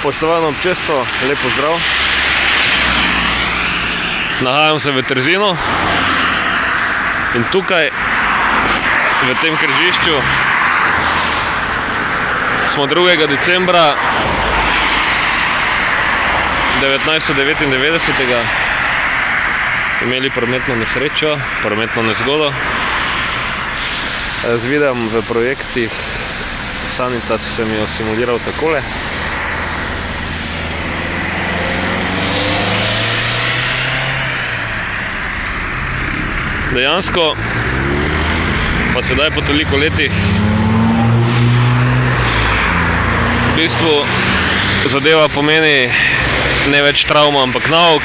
Spoštovano občestvo, lep pozdrav. Nahajam se v Trzinu in tukaj v tem križišču smo 2. decembra 1999 imeli prometno nesrečo, prometno nezgodo. Z videom v projektih Sanitas sem jo simuliral takole. Dejansko pa sedaj po toliko letih v bistvu zadeva pomeni ne več travma, ampak nauk,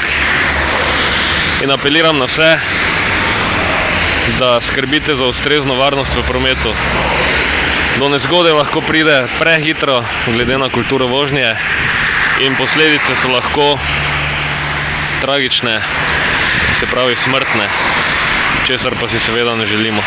in apeliram na vse, da skrbite za ustrezno varnost v prometu. Do nezgode lahko pride prehitro, glede na kulturo vožnje, in posledice so lahko tragične, se pravi smrtne, česar pa si seveda ne želimo.